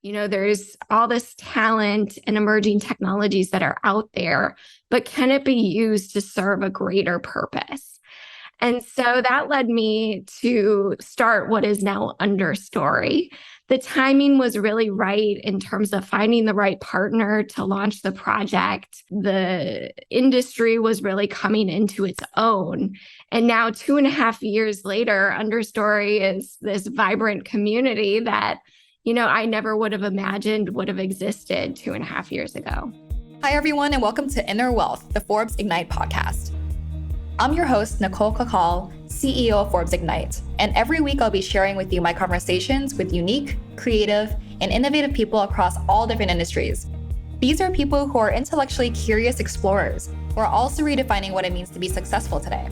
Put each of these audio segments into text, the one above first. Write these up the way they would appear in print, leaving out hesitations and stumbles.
There's all this talent and emerging technologies that are out there, but can it be used to serve a greater purpose? And so that led me to start what is now Understory. The timing was really right in terms of finding the right partner to launch the project. The industry was really coming into its own. And now, 2.5 years later, Understory is this vibrant community that I never would have imagined would have existed 2.5 years ago. Hi, everyone, and welcome to Inner Wealth, the Forbes Ignite podcast. I'm your host, Nicole Cacal, CEO of Forbes Ignite, and every week I'll be sharing with you my conversations with unique, creative, and innovative people across all different industries. These are people who are intellectually curious explorers who are also redefining what it means to be successful today.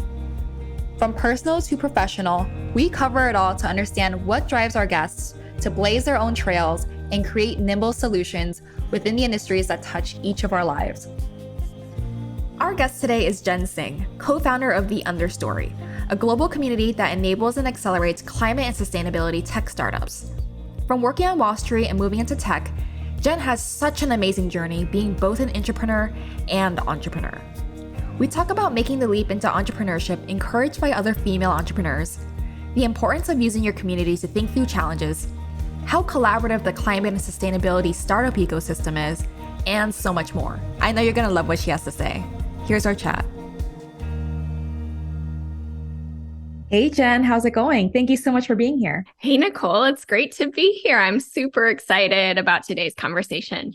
From personal to professional, we cover it all to understand what drives our guests to blaze their own trails and create nimble solutions within the industries that touch each of our lives. Our guest today is Jen Singh, co-founder of the Understory, a global community that enables and accelerates climate and sustainability tech startups. From working on Wall Street and moving into tech, Jen has such an amazing journey being both an intrapreneur and entrepreneur. We talk about making the leap into entrepreneurship encouraged by other female entrepreneurs, the importance of using your community to think through challenges, how collaborative the climate and sustainability startup ecosystem is, and so much more. I know you're going to love what she has to say. Here's our chat. Hey, Jen, how's it going? Thank you so much for being here. Hey, Nicole, it's great to be here. I'm super excited about today's conversation.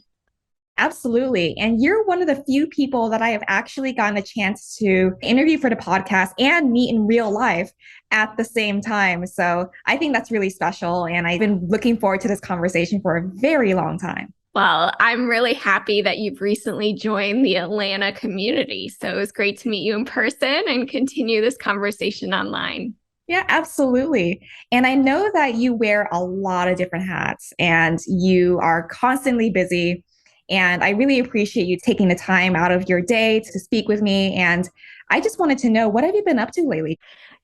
Absolutely. And you're one of the few people that I have actually gotten a chance to interview for the podcast and meet in real life at the same time. So I think that's really special. And I've been looking forward to this conversation for a very long time. Well, I'm really happy that you've recently joined the Atlanta community. So it was great to meet you in person and continue this conversation online. Yeah, absolutely. And I know that you wear a lot of different hats and you are constantly busy. And I really appreciate you taking the time out of your day to speak with me. And I just wanted to know, what have you been up to lately?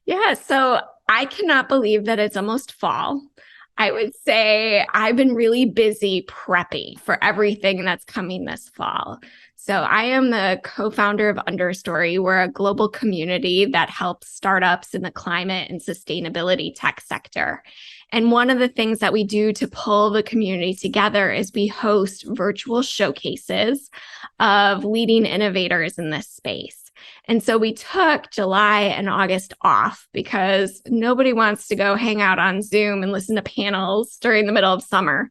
Yeah, so I cannot believe that it's almost fall. I would say I've been really busy prepping for everything that's coming this fall. So I am the co-founder of Understory. We're a global community that helps startups in the climate and sustainability tech sector. And one of the things that we do to pull the community together is we host virtual showcases of leading innovators in this space. And so we took July and August off because nobody wants to go hang out on Zoom and listen to panels during the middle of summer.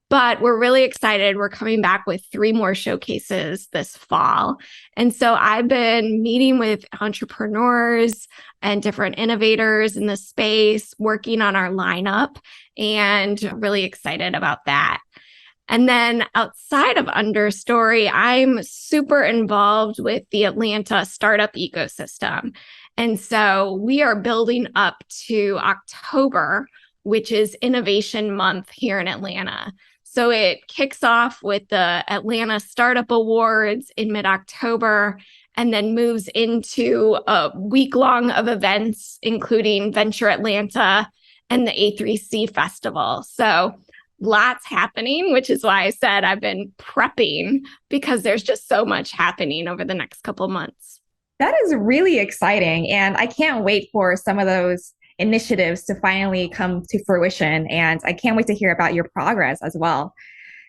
But we're really excited. We're coming back with 3 more showcases this fall. And so I've been meeting with entrepreneurs and different innovators in the space, working on our lineup, and really excited about that. And then outside of Understory, I'm super involved with the Atlanta startup ecosystem. And so we are building up to October, which is Innovation Month here in Atlanta. So it kicks off with the Atlanta Startup Awards in mid-October and then moves into a week-long of events, including Venture Atlanta and the A3C Festival. So lots happening, which is why I said I've been prepping because there's just so much happening over the next couple months. That is really exciting. And I can't wait for some of those initiatives to finally come to fruition. And I can't wait to hear about your progress as well.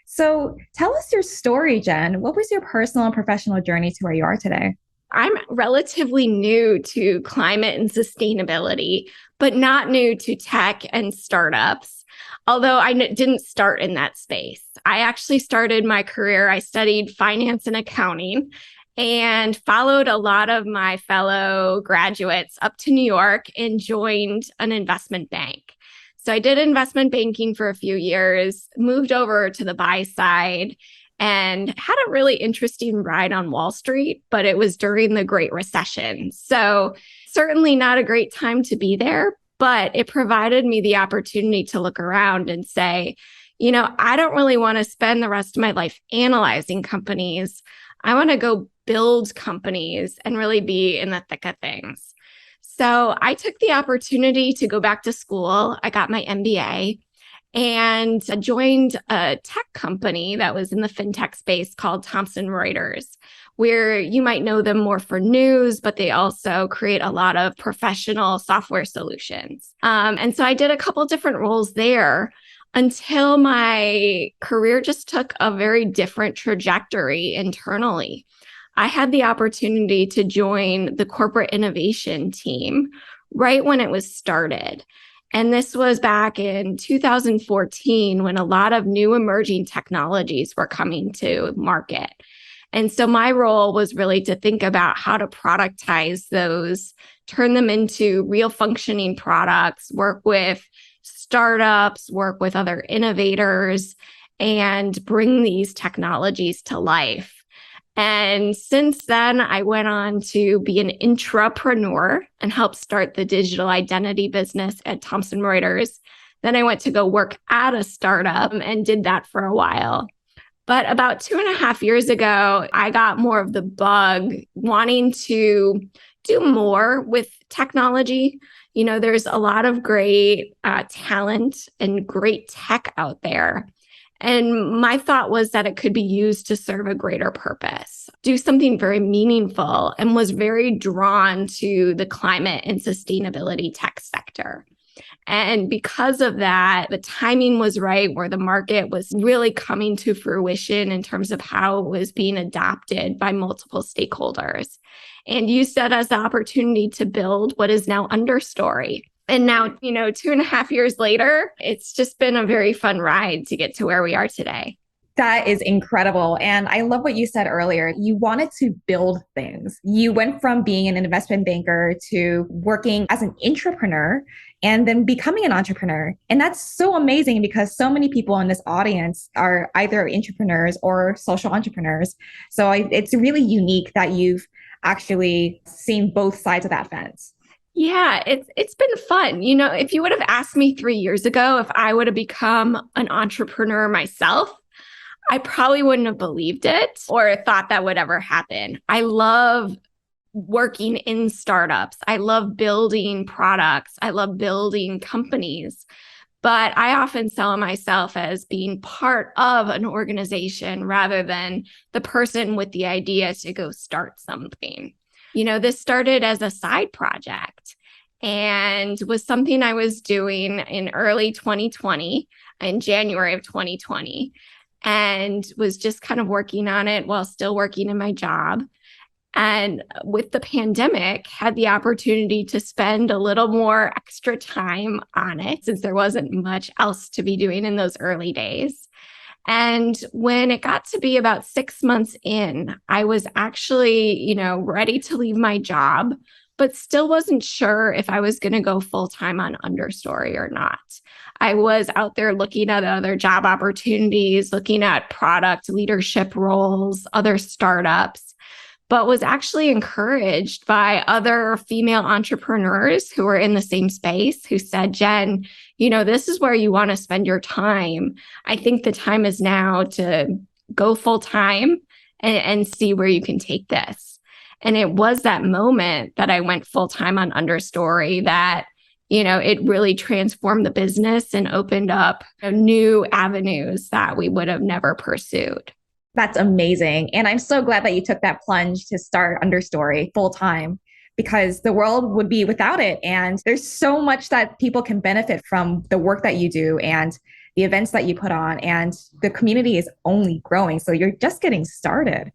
So tell us your story, Jen. What was your personal and professional journey to where you are today? I'm relatively new to climate and sustainability, but not new to tech and startups. Although I didn't start in that space. I actually started my career, I studied finance and accounting and followed a lot of my fellow graduates up to New York and joined an investment bank. So I did investment banking for a few years, moved over to the buy side, and had a really interesting ride on Wall Street, but it was during the Great Recession. So certainly not a great time to be there, but it provided me the opportunity to look around and say, I don't really want to spend the rest of my life analyzing companies. I want to go build companies and really be in the thick of things. So I took the opportunity to go back to school. I got my MBA and joined a tech company that was in the fintech space called Thomson Reuters, where you might know them more for news, but they also create a lot of professional software solutions. And so I did a couple different roles there until my career just took a very different trajectory internally. I had the opportunity to join the corporate innovation team right when it was started. And this was back in 2014 when a lot of new emerging technologies were coming to market. And so my role was really to think about how to productize those, turn them into real functioning products, work with startups, work with other innovators, and bring these technologies to life. And since then, I went on to be an intrapreneur and help start the digital identity business at Thomson Reuters. Then I went to go work at a startup and did that for a while. But about 2.5 years ago, I got more of the bug wanting to do more with technology. You know, there's a lot of great talent and great tech out there. And my thought was that it could be used to serve a greater purpose, do something very meaningful, and was very drawn to the climate and sustainability tech sector. And because of that, the timing was right where the market was really coming to fruition in terms of how it was being adopted by multiple stakeholders. And used that as the opportunity to build what is now Understory. And now, 2.5 years later, it's just been a very fun ride to get to where we are today. That is incredible. And I love what you said earlier. You wanted to build things. You went from being an investment banker to working as an intrapreneur and then becoming an entrepreneur. And that's so amazing because so many people in this audience are either entrepreneurs or social entrepreneurs. So it's really unique that you've actually seen both sides of that fence. Yeah, it's been fun. If you would have asked me 3 years ago if I would have become an entrepreneur myself, I probably wouldn't have believed it or thought that would ever happen. I love working in startups. I love building products. I love building companies. But I often sell myself as being part of an organization rather than the person with the idea to go start something. This started as a side project and was something I was doing in early 2020, in January of 2020, and was just kind of working on it while still working in my job. And with the pandemic, had the opportunity to spend a little more extra time on it since there wasn't much else to be doing in those early days. And when it got to be about 6 months in, I was actually, ready to leave my job, but still wasn't sure if I was going to go full time on Understory or not. I was out there looking at other job opportunities, looking at product leadership roles, other startups, but was actually encouraged by other female entrepreneurs who were in the same space who said, Jen, this is where you want to spend your time. I think the time is now to go full time and see where you can take this. And it was that moment that I went full time on Understory that, it really transformed the business and opened up new avenues that we would have never pursued. That's amazing. And I'm so glad that you took that plunge to start Understory full time because the world would be without it. And there's so much that people can benefit from the work that you do and the events that you put on. And the community is only growing. So you're just getting started.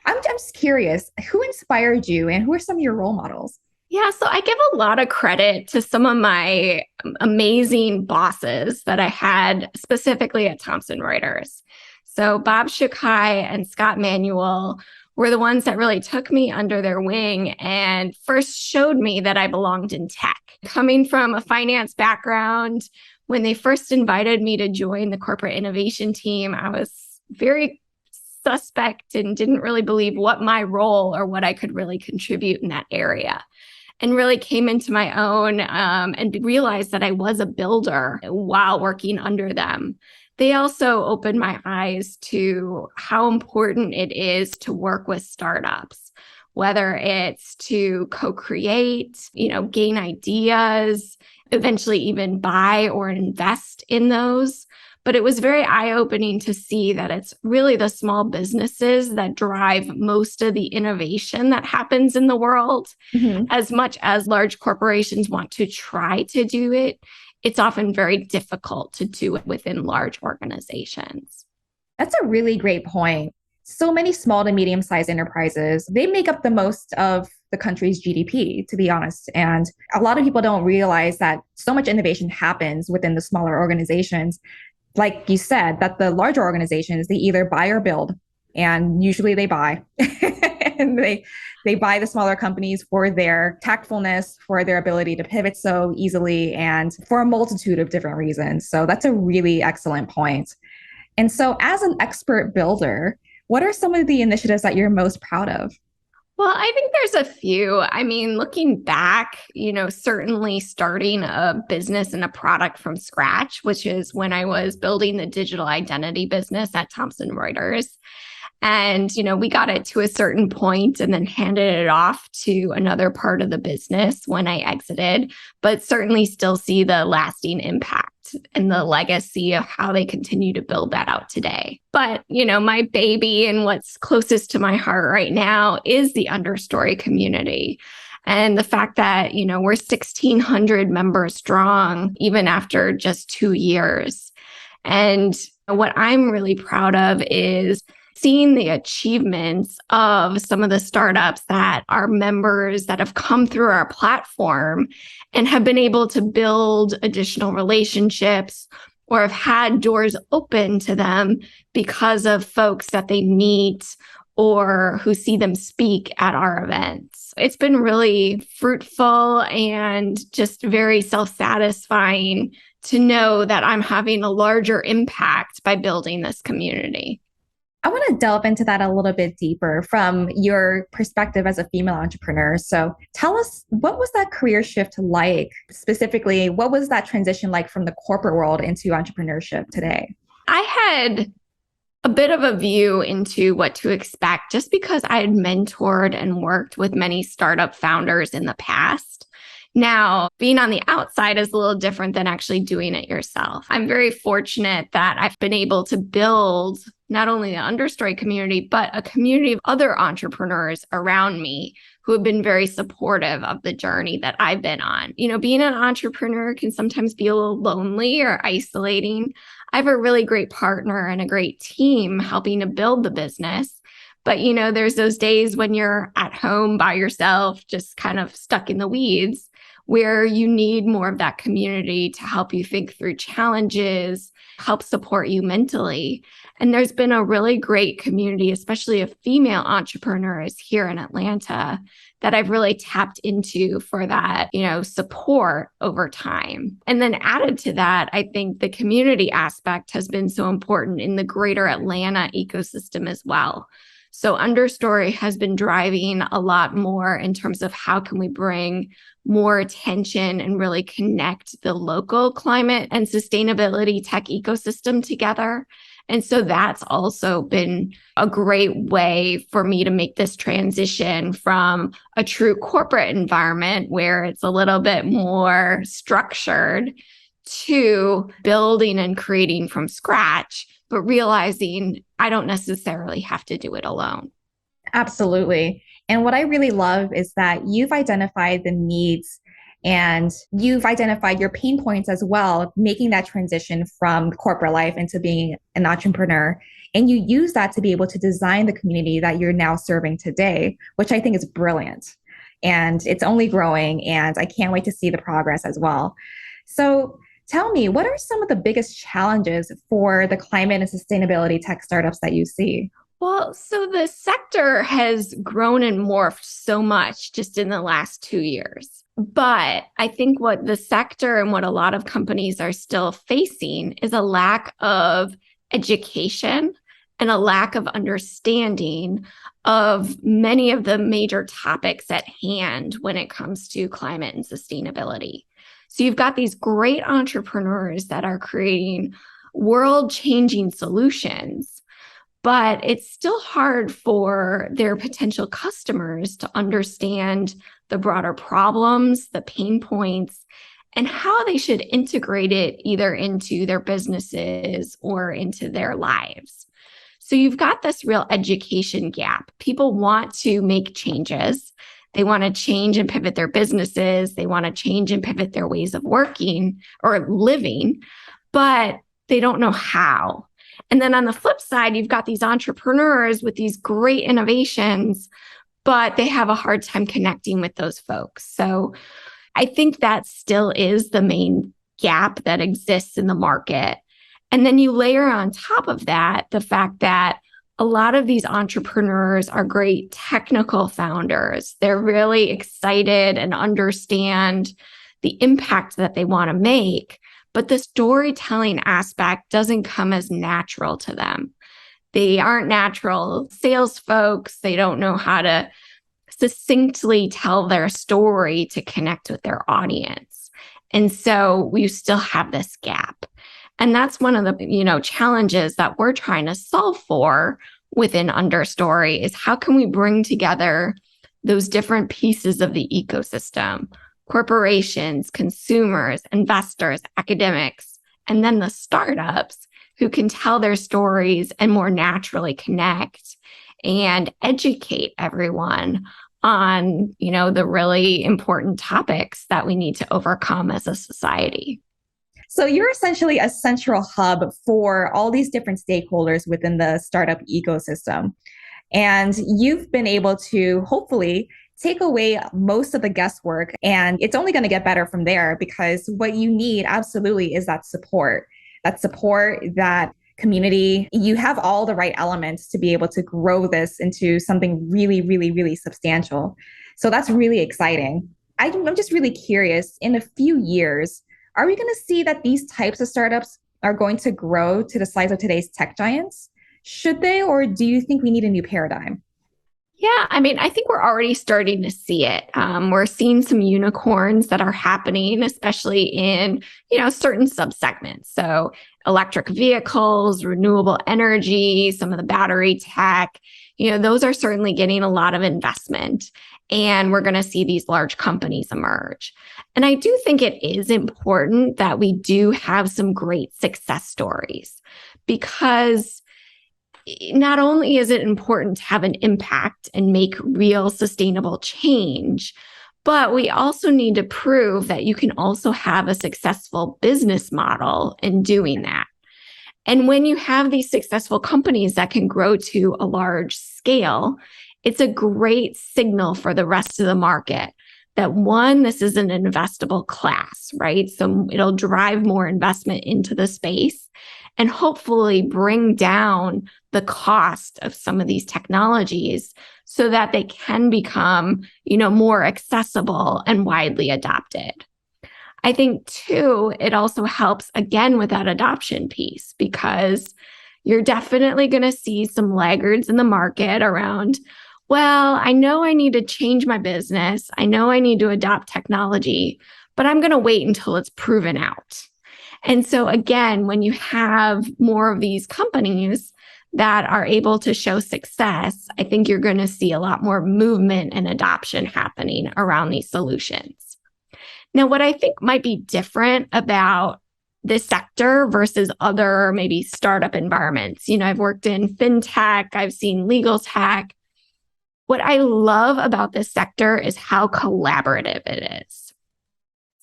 I'm just curious, who inspired you and who are some of your role models? Yeah, so I give a lot of credit to some of my amazing bosses that I had specifically at Thomson Reuters. So Bob Shukai and Scott Manuel were the ones that really took me under their wing and first showed me that I belonged in tech. Coming from a finance background, when they first invited me to join the corporate innovation team, I was very suspect and didn't really believe what my role or what I could really contribute in that area. And really came into my own and realized that I was a builder while working under them. They also opened my eyes to how important it is to work with startups, whether it's to co-create, gain ideas, eventually even buy or invest in those. But it was very eye-opening to see that it's really the small businesses that drive most of the innovation that happens in the world. Mm-hmm. As much as large corporations want to try to do it, it's often very difficult to do it within large organizations. That's a really great point. So many small to medium-sized enterprises, they make up the most of the country's GDP, to be honest. And a lot of people don't realize that so much innovation happens within the smaller organizations. Like you said, that the larger organizations, they either buy or build, and usually they buy. And they buy the smaller companies for their tactfulness, for their ability to pivot so easily, and for a multitude of different reasons. So that's a really excellent point. And so as an expert builder, what are some of the initiatives that you're most proud of? Well, I think there's a few. I mean, looking back, certainly starting a business and a product from scratch, which is when I was building the digital identity business at Thomson Reuters. And, we got it to a certain point and then handed it off to another part of the business when I exited, but certainly still see the lasting impact and the legacy of how they continue to build that out today. But, my baby and what's closest to my heart right now is the Understory community. And the fact that, we're 1,600 members strong, even after just 2 years. And what I'm really proud of is seeing the achievements of some of the startups that are members that have come through our platform and have been able to build additional relationships or have had doors open to them because of folks that they meet or who see them speak at our events. It's been really fruitful and just very self-satisfying to know that I'm having a larger impact by building this community. I want to delve into that a little bit deeper from your perspective as a female entrepreneur. So tell us, what was that career shift like? Specifically, what was that transition like from the corporate world into entrepreneurship today? I had a bit of a view into what to expect just because I had mentored and worked with many startup founders in the past. Now, being on the outside is a little different than actually doing it yourself. I'm very fortunate that I've been able to build not only the Understory community, but a community of other entrepreneurs around me who have been very supportive of the journey that I've been on. Being an entrepreneur can sometimes be a little lonely or isolating. I have a really great partner and a great team helping to build the business. But, there's those days when you're at home by yourself, just kind of stuck in the weeds, where you need more of that community to help you think through challenges, help support you mentally. And there's been a really great community, especially of female entrepreneurs here in Atlanta, that I've really tapped into for that, support over time. And then added to that, I think the community aspect has been so important in the greater Atlanta ecosystem as well. So Understory has been driving a lot more in terms of how can we bring more attention and really connect the local climate and sustainability tech ecosystem together. And so that's also been a great way for me to make this transition from a true corporate environment where it's a little bit more structured to building and creating from scratch, but realizing I don't necessarily have to do it alone. Absolutely. And what I really love is that you've identified the needs and you've identified your pain points as well, making that transition from corporate life into being an entrepreneur. And you use that to be able to design the community that you're now serving today, which I think is brilliant. And it's only growing, and I can't wait to see the progress as well. So tell me, what are some of the biggest challenges for the climate and sustainability tech startups that you see? Well, so the sector has grown and morphed so much just in the last 2 years. But I think what the sector and what a lot of companies are still facing is a lack of education and a lack of understanding of many of the major topics at hand when it comes to climate and sustainability. So you've got these great entrepreneurs that are creating world-changing solutions, but it's still hard for their potential customers to understand the broader problems, the pain points, and how they should integrate it either into their businesses or into their lives. So you've got this real education gap. People want to make changes. They want to change and pivot their businesses. They want to change and pivot their ways of working or living, but they don't know how. And then on the flip side, you've got these entrepreneurs with these great innovations, but they have a hard time connecting with those folks. So I think that still is the main gap that exists in the market. And then you layer on top of that the fact that a lot of these entrepreneurs are great technical founders. They're really excited and understand the impact that they want to make, but the storytelling aspect doesn't come as natural to them. They aren't natural sales folks. They don't know how to succinctly tell their story to connect with their audience. And so we still have this gap. And that's one of the, challenges that we're trying to solve for within Understory is how can we bring together those different pieces of the ecosystem, corporations, consumers, investors, academics, and then the startups who can tell their stories and more naturally connect and educate everyone on, the really important topics that we need to overcome as a society. So you're essentially a central hub for all these different stakeholders within the startup ecosystem. And you've been able to hopefully take away most of the guesswork. And it's only going to get better from there, because what you need absolutely is that support, that community. You have all the right elements to be able to grow this into something really, really, really substantial. So that's really exciting. I'm just really curious, in a few years, are we going to see that these types of startups are going to grow to the size of today's tech giants? Should they, or do you think we need a new paradigm? Yeah, I think we're already starting to see it. We're seeing some unicorns that are happening, especially in, certain subsegments. So electric vehicles, renewable energy, some of the battery tech, those are certainly getting a lot of investment. And we're going to see these large companies emerge. And I do think it is important that we do have some great success stories, because not only is it important to have an impact and make real sustainable change, but we also need to prove that you can also have a successful business model in doing that. And when you have these successful companies that can grow to a large scale, it's a great signal for the rest of the market that, one, this is an investable class, right? So it'll drive more investment into the space and hopefully bring down the cost of some of these technologies so that they can become, more accessible and widely adopted. I think, too, it also helps, again, with that adoption piece, because you're definitely going to see some laggards in the market around, well, I know I need to change my business. I know I need to adopt technology, but I'm going to wait until it's proven out. And so again, when you have more of these companies that are able to show success, I think you're going to see a lot more movement and adoption happening around these solutions. Now, what I think might be different about this sector versus other maybe startup environments, I've worked in fintech, I've seen legal tech. What I love about this sector is how collaborative it is.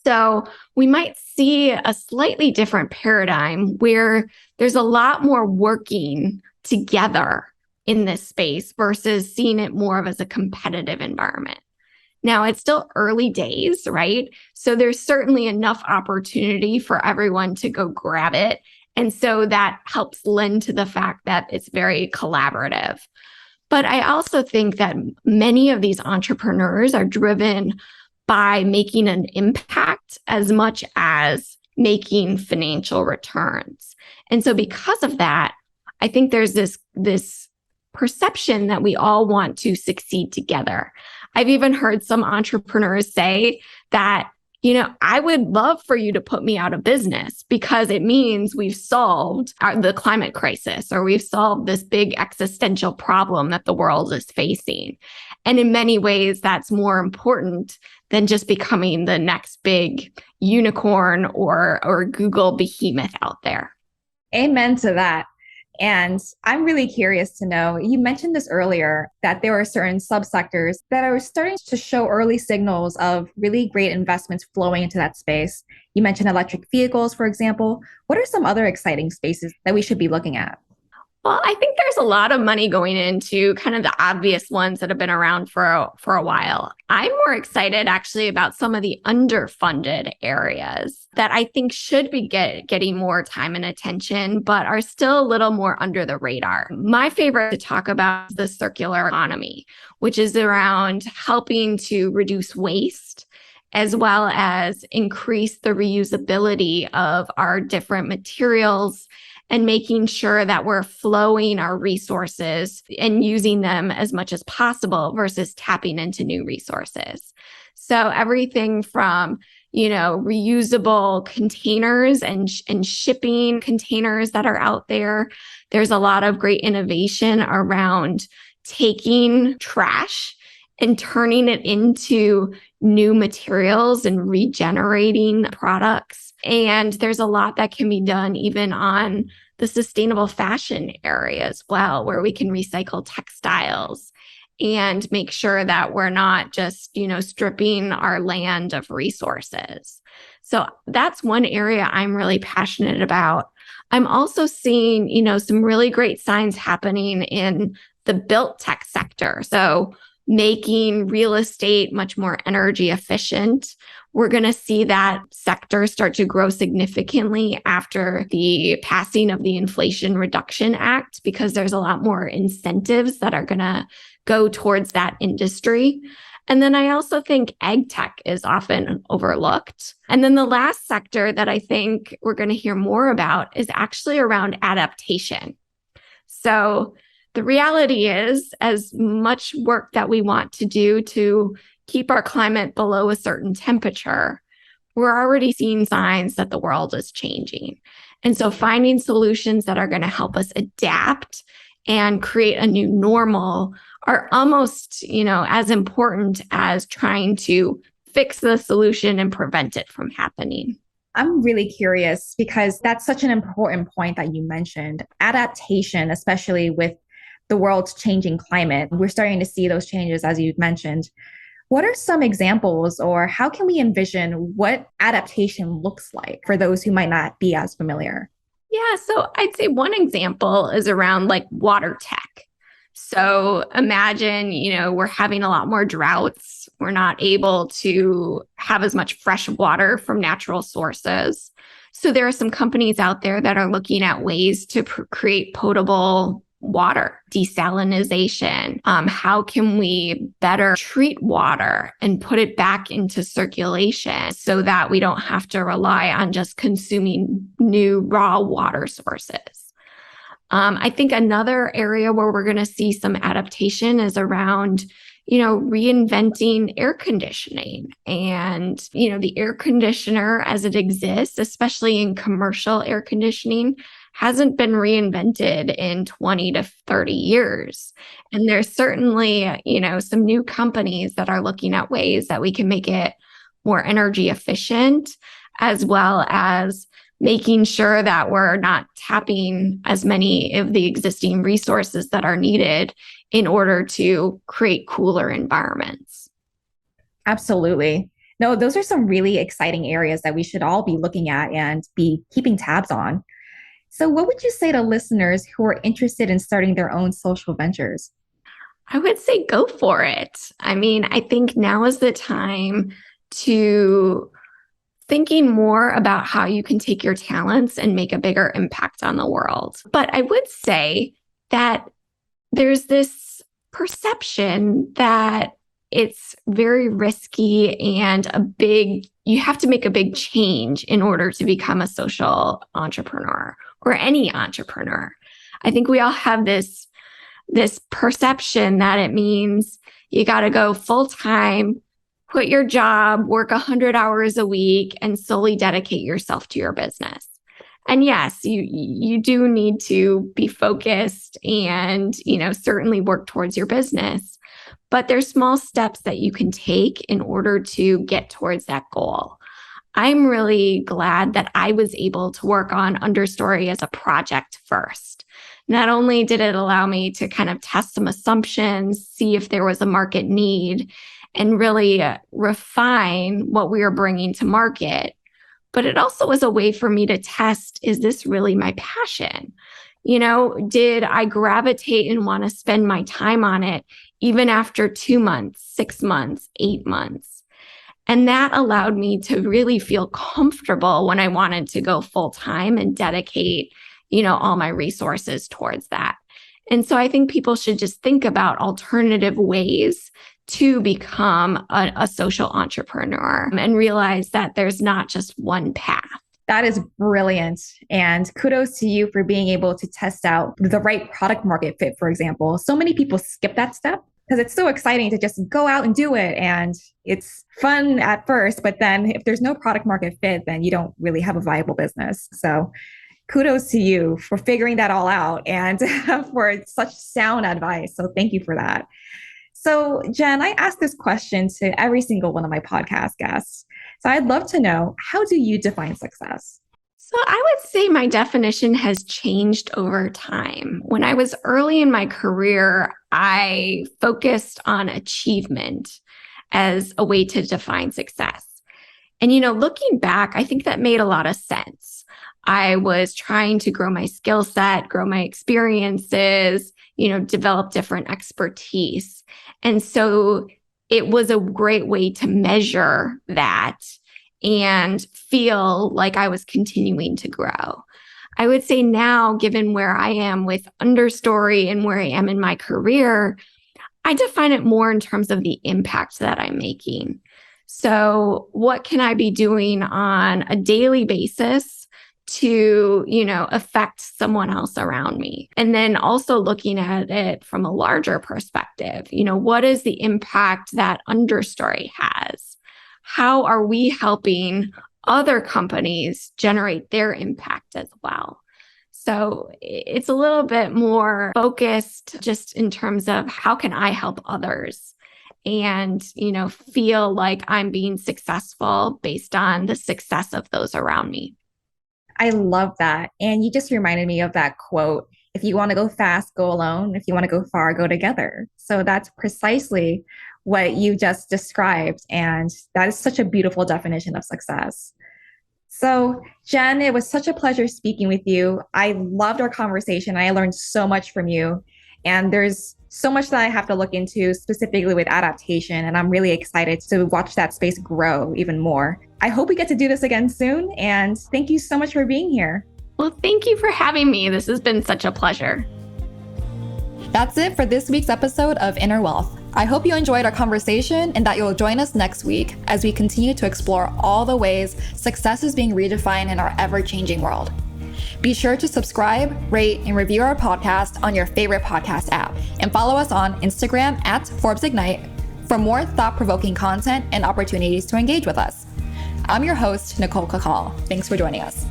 So we might see a slightly different paradigm where there's a lot more working together in this space versus seeing it more of as a competitive environment. Now, it's still early days, right? So there's certainly enough opportunity for everyone to go grab it. And so that helps lend to the fact that it's very collaborative. But I also think that many of these entrepreneurs are driven by making an impact as much as making financial returns. And so because of that, I think there's this perception that we all want to succeed together. I've even heard some entrepreneurs say that I would love for you to put me out of business because it means we've solved the climate crisis or we've solved this big existential problem that the world is facing. And in many ways, that's more important than just becoming the next big unicorn or Google behemoth out there. Amen to that. And I'm really curious to know, you mentioned this earlier, that there are certain subsectors that are starting to show early signals of really great investments flowing into that space. You mentioned electric vehicles, for example. What are some other exciting spaces that we should be looking at? Well, I think there's a lot of money going into kind of the obvious ones that have been around for a while. I'm more excited actually about some of the underfunded areas that I think should be getting more time and attention, but are still a little more under the radar. My favorite to talk about is the circular economy, which is around helping to reduce waste as well as increase the reusability of our different materials and making sure that we're flowing our resources and using them as much as possible versus tapping into new resources. So everything from, reusable containers and shipping containers that are out there. There's a lot of great innovation around taking trash and turning it into new materials and regenerating products. And there's a lot that can be done even on the sustainable fashion area as well, where we can recycle textiles and make sure that we're not just, stripping our land of resources. So that's one area I'm really passionate about. I'm also seeing, some really great signs happening in the built tech sector. So making real estate much more energy efficient. We're going to see that sector start to grow significantly after the passing of the Inflation Reduction Act, because there's a lot more incentives that are going to go towards that industry. And then I also think ag tech is often overlooked. And then the last sector that I think we're going to hear more about is actually around adaptation. So the reality is, as much work that we want to do to keep our climate below a certain temperature, we're already seeing signs that the world is changing. And so finding solutions that are going to help us adapt and create a new normal are almost, as important as trying to fix the solution and prevent it from happening. I'm really curious because that's such an important point that you mentioned. Adaptation, especially with the world's changing climate. We're starting to see those changes, as you mentioned. What are some examples, or how can we envision what adaptation looks like for those who might not be as familiar? Yeah, so I'd say one example is around like water tech. So imagine, we're having a lot more droughts. We're not able to have as much fresh water from natural sources. So there are some companies out there that are looking at ways to create potable water, desalinization. How can we better treat water and put it back into circulation so that we don't have to rely on just consuming new raw water sources? I think another area where we're going to see some adaptation is around, reinventing air conditioning and, the air conditioner as it exists, especially in commercial air conditioning, hasn't been reinvented in 20 to 30 years. And there's certainly, some new companies that are looking at ways that we can make it more energy efficient, as well as making sure that we're not tapping as many of the existing resources that are needed in order to create cooler environments. Absolutely. No, those are some really exciting areas that we should all be looking at and be keeping tabs on. So what would you say to listeners who are interested in starting their own social ventures? I would say go for it. I mean, I think now is the time to thinking more about how you can take your talents and make a bigger impact on the world. But I would say that there's this perception that it's very risky and you have to make a big change in order to become a social entrepreneur or any entrepreneur. I think we all have this perception that it means you got to go full time, quit your job, work 100 hours a week, and solely dedicate yourself to your business. And yes, you do need to be focused and, certainly work towards your business. But there's small steps that you can take in order to get towards that goal. I'm really glad that I was able to work on Understory as a project first. Not only did it allow me to kind of test some assumptions, see if there was a market need, and really refine what we were bringing to market, but it also was a way for me to test, is this really my passion? Did I gravitate and want to spend my time on it even after 2 months, 6 months, 8 months? And that allowed me to really feel comfortable when I wanted to go full time and dedicate, all my resources towards that. And so I think people should just think about alternative ways to become a social entrepreneur and realize that there's not just one path. That is brilliant. And kudos to you for being able to test out the right product market fit, for example. So many people skip that step because it's so exciting to just go out and do it. And it's fun at first, but then if there's no product market fit, then you don't really have a viable business. So kudos to you for figuring that all out and for such sound advice. So thank you for that. So Jen, I ask this question to every single one of my podcast guests. So I'd love to know, how do you define success? So I would say my definition has changed over time. When I was early in my career, I focused on achievement as a way to define success. And, looking back, I think that made a lot of sense. I was trying to grow my skill set, grow my experiences, develop different expertise. And so it was a great way to measure that and feel like I was continuing to grow. I would say now, given where I am with Understory and where I am in my career, I define it more in terms of the impact that I'm making. So what can I be doing on a daily basis to, affect someone else around me? And then also looking at it from a larger perspective, what is the impact that Understory has? How are we helping other companies generate their impact as well? So it's a little bit more focused just in terms of how can I help others and, feel like I'm being successful based on the success of those around me. I love that. And you just reminded me of that quote, if you want to go fast, go alone. If you want to go far, go together. So that's precisely what you just described. And that is such a beautiful definition of success. So Jen, it was such a pleasure speaking with you. I loved our conversation. I learned so much from you. And there's so much that I have to look into specifically with adaptation. And I'm really excited to watch that space grow even more. I hope we get to do this again soon. And thank you so much for being here. Well, thank you for having me. This has been such a pleasure. That's it for this week's episode of Inner Wealth. I hope you enjoyed our conversation and that you'll join us next week as we continue to explore all the ways success is being redefined in our ever-changing world. Be sure to subscribe, rate, and review our podcast on your favorite podcast app, and follow us on Instagram at Forbes Ignite for more thought-provoking content and opportunities to engage with us. I'm your host, Nicole Cacal. Thanks for joining us.